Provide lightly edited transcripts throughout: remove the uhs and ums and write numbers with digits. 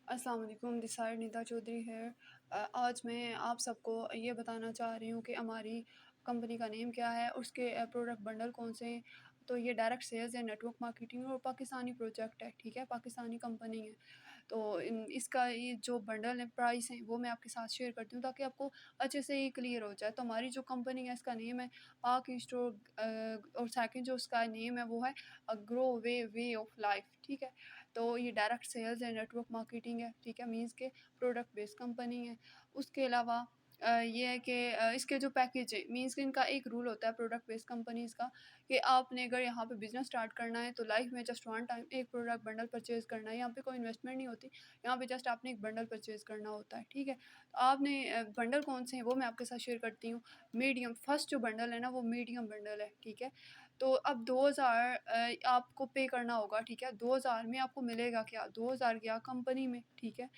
अस्सलाम वालेकुम, this side Nida Chaudhary है। आज मैं आप सबको ये बताना चाह रही हूँ कि हमारी कंपनी का नेम क्या है, उसके प्रोडक्ट बंडल कौन से हैं। तो ये डायरेक्ट सेल्स है, नेटवर्क मार्केटिंग और पाकिस्तानी प्रोजेक्ट है, ठीक है, पाकिस्तानी कंपनी है। तो इसका ये जो बंडल है, प्राइस है, वो मैं आपके साथ शेयर करती हूँ ताकि आपको अच्छे से ये क्लियर हो जाए। तो हमारी जो कंपनी है, इसका नेम है पाक स्टोर, और सेकंड जो उसका नेम है वो है ग्रो वे ऑफ लाइफ, ठीक है। तो ये डायरेक्ट सेल्स है, नेटवर्क मार्केटिंग है, ठीक है, मीन्स के प्रोडक्ट बेस्ड कंपनी है। उसके अलावा ये है कि इसके जो पैकेज है, मीन्स कि इनका एक रूल होता है प्रोडक्ट बेस्ड कंपनीज़ का, कि आपने अगर यहाँ पे बिज़नेस स्टार्ट करना है तो लाइफ में जस्ट वन टाइम एक प्रोडक्ट बंडल परचेज करना है। यहाँ पे कोई इन्वेस्टमेंट नहीं होती, यहाँ पे जस्ट आपने एक बंडल परचेज करना होता है, ठीक है। तो आपने बंडल कौन से हैं वो मैं आपके साथ शेयर करती हूँ। मीडियम फर्स्ट जो बंडल है ना, वो मीडियम बंडल है, ठीक है। तो अब 2000 आपको पे करना होगा, ठीक है। 2000 में आपको मिलेगा क्या, 2000 गया कंपनी में, ठीक है।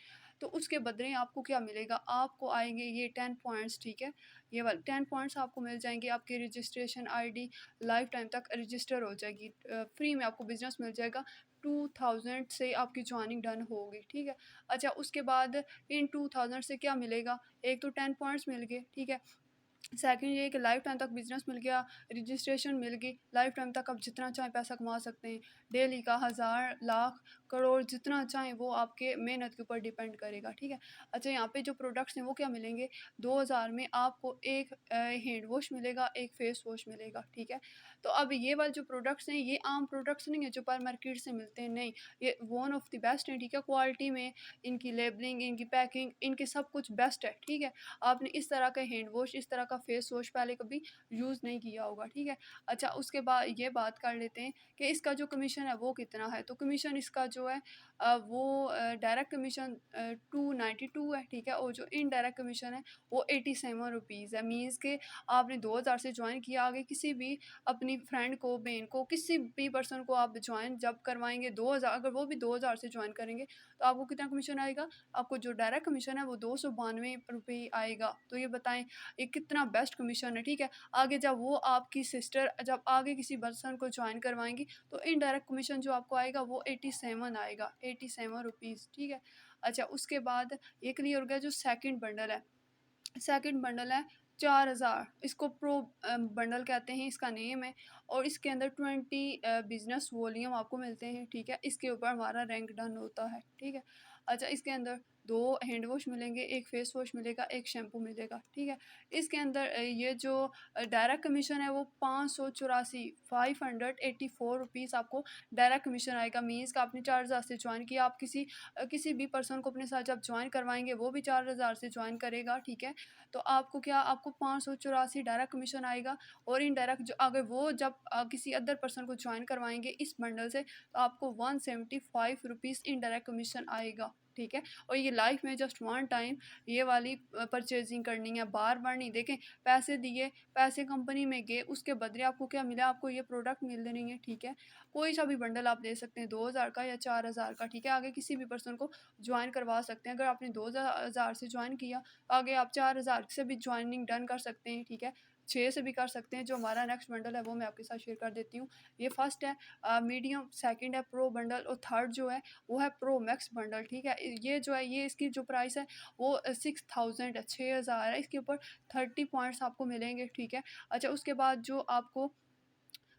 तो उसके बदले आपको क्या मिलेगा, आपको आएंगे ये 10 पॉइंट्स, ठीक है। ये वाले 10 पॉइंट्स आपको मिल जाएंगे, आपकी रजिस्ट्रेशन आईडी लाइफ टाइम तक रजिस्टर हो जाएगी, फ्री में आपको बिजनेस मिल जाएगा। 2000 से आपकी ज्वाइनिंग डन होगी, ठीक है। अच्छा, उसके बाद इन 2000 से क्या मिलेगा, एक तो 10 पॉइंट्स मिल गए, ठीक है। सेकंड ये कि लाइफ टाइम तक बिजनेस मिल गया, रजिस्ट्रेशन मिल गई, लाइफ टाइम तक आप जितना चाहें पैसा कमा सकते हैं। डेली का 1000 लाख करोड़ जितना चाहें, वो आपके मेहनत के ऊपर डिपेंड करेगा, ठीक है। अच्छा, यहाँ पे जो प्रोडक्ट्स हैं वो क्या मिलेंगे, 2000 में आपको एक हैंड वॉश मिलेगा, एक फेस वॉश मिलेगा, ठीक है। तो अब ये वाले जो प्रोडक्ट्स हैं, ये आम प्रोडक्ट्स नहीं है जो पर मार्केट से मिलते हैं, नहीं, ये वन ऑफ द बेस्ट हैं, ठीक है। क्वालिटी में, इनकी लेबलिंग, इनकी पैकिंग, इनके सब कुछ बेस्ट है, ठीक है। आपने इस तरह का हैंड वॉश, इस तरह का फेस वॉश पहले कभी यूज़ नहीं किया होगा, ठीक है। अच्छा, उसके बाद ये बात कर लेते हैं कि इसका जो कमीशन है वो कितना है। तो कमीशन इसका जो है वो डायरेक्ट कमीशन 292 है, ठीक है। और जो इनडायरेक्ट कमीशन है वो 87 रुपीज़ है। मीन्स के आपने 2000 से ज्वाइन किया, आगे किसी भी अपनी फ्रेंड को, बहन को, किसी भी पर्सन को आप ज्वाइन जब करवाएंगे 2000, अगर वो भी 2000 से ज्वाइन करेंगे तो आपको कितना कमीशन आएगा, आपको जो डायरेक्ट कमीशन है वो 292 रुपये आएगा। तो ये बताएं, ये कितना बेस्ट कमीशन है, ठीक है। आगे जब वो आपकी सिस्टर जब आगे किसी पर्सन को ज्वाइन करवाएंगी तो इनडायरेक्ट कमीशन जो आपको आएगा वो 87 आएगा, 87 रुपीज़, ठीक है। अच्छा, उसके बाद ये क्लियर हो गया। जो सेकंड बंडल है, सेकंड बंडल है 4000, इसको प्रो बंडल कहते हैं, इसका नेम है। और इसके अंदर 20 बिजनेस वॉल्यूम आपको मिलते हैं, ठीक है। इसके ऊपर हमारा रैंक डन होता है, ठीक है। अच्छा, इसके अंदर दो हैंड वॉश मिलेंगे, एक फेस वॉश मिलेगा, एक शैम्पू मिलेगा, ठीक है। इसके अंदर ये जो डायरेक्ट कमीशन है वो 584, 584 रुपीज़ आपको डायरेक्ट कमीशन आएगा। मीन्स का आपने 4000 से ज्वाइन किया, आप किसी भी पर्सन को अपने साथ जब ज्वाइन करवाएंगे वो भी 4000 से ज्वाइन करेगा, ठीक है। तो आपको क्या, आपको 584 डायरेक्ट कमीशन आएगा। और इनडायरेक्ट जो अगर वो जब किसी अदर पर्सन को ज्वाइन करवाएंगे इस बंडल से, तो आपको 175 रुपीज़ इनडायरेक्ट कमीशन आएगा, ठीक है। और ये लाइफ में जस्ट वन टाइम ये वाली परचेजिंग करनी है, बार बार नहीं। देखें, पैसे दिए, पैसे कंपनी में गए, उसके बदले आपको क्या मिला, आपको ये प्रोडक्ट मिल रही है, ठीक है। कोई सा भी बंडल आप ले सकते हैं, 2000 का या 4000 का, ठीक है। आगे किसी भी पर्सन को ज्वाइन करवा सकते हैं। अगर आपने 2000 से ज्वाइन किया, आगे आप 4000 से भी ज्वाइनिंग डन कर सकते हैं, ठीक है। 6 से भी कर सकते हैं। जो हमारा नेक्स्ट बंडल है वो मैं आपके साथ शेयर कर देती हूँ। ये फर्स्ट है मीडियम, सेकंड है प्रो बंडल, और थर्ड जो है वो है प्रो मैक्स बंडल, ठीक है। ये जो है, ये इसकी जो प्राइस है वो 6000 है, 6000 है। इसके ऊपर 30 पॉइंट्स आपको मिलेंगे, ठीक है। अच्छा, उसके बाद जो आपको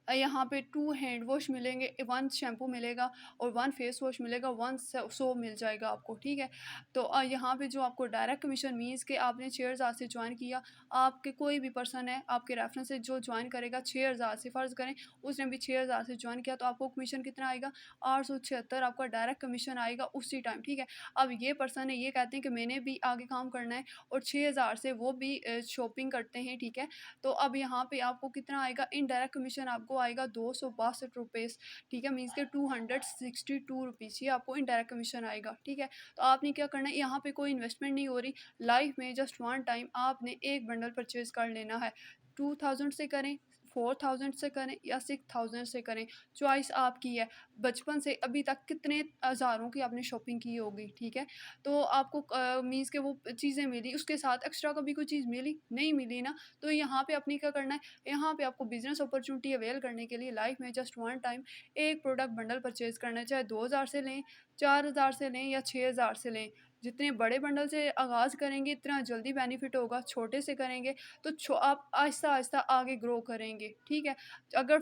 यहाँ पे 2 हैंड वॉश मिलेंगे, 1 शैम्पू मिलेगा और 1 फेस वॉश मिलेगा, 1 सोप मिल जाएगा आपको, ठीक है। तो यहाँ पे जो आपको डायरेक्ट कमीशन, मीन्स के आपने 6000 से ज्वाइन किया, आपके कोई भी पर्सन है आपके रेफरेंस से जो ज्वाइन करेगा 6000 से, फ़र्ज़ करें उसने भी 6000 से ज्वाइन किया, तो आपको कमीशन कितना आएगा, 876 आपका डायरेक्ट कमीशन आएगा उसी टाइम, ठीक है। अब ये पर्सन है, ये कहते हैं कि मैंने भी आगे काम करना है, और 6000 से वो भी शॉपिंग करते हैं, ठीक है। तो अब यहाँ पे आपको कितना आएगा, इनडायरेक्ट कमीशन आपको आएगा 262 रुपीज़, ठीक है। मीन्स के 262 रुपीज़ ये आपको इनडायरेक्ट कमीशन आएगा, ठीक है। तो आपने क्या करना है, यहाँ पे कोई इन्वेस्टमेंट नहीं हो रही, लाइफ में जस्ट वन टाइम आपने एक बंडल परचेज कर लेना है। 2000 से करें, 4000 से करें या 6000 से करें, चॉइस आपकी है। बचपन से अभी तक कितने हज़ारों की आपने शॉपिंग की होगी, ठीक है? तो आपको मीन्स के वो चीज़ें मिली, उसके साथ एक्स्ट्रा कभी कोई चीज़ मिली? नहीं मिली ना। तो यहाँ पे अपनी क्या करना है, यहाँ पे आपको बिज़नेस अपॉर्च्युनिटी अवेल करने के लिए लाइफ में जस्ट वन टाइम एक प्रोडक्ट बंडल परचेज़ करना है, चाहे 2000 से लें, 4000 से लें या 6000 से लें। जितने बड़े बंडल से आगाज़ करेंगे, इतना जल्दी बेनिफिट होगा, छोटे से करेंगे तो आप आहिस्ता-आहिस्ता आगे ग्रो करेंगे, ठीक है? अगर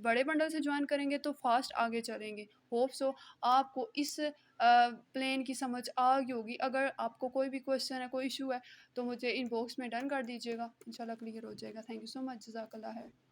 बड़े बंडल से जॉइन करेंगे तो फ़ास्ट आगे चलेंगे। होप सो आपको इस प्लान की समझ आ गई होगी। अगर आपको कोई भी क्वेश्चन है, कोई इश्यू है, तो मुझे इनबॉक्स में डन कर दीजिएगा, इंशाल्लाह क्लियर हो जाएगा। थैंक यू सो मच, जज़ाकल्लाह खैर।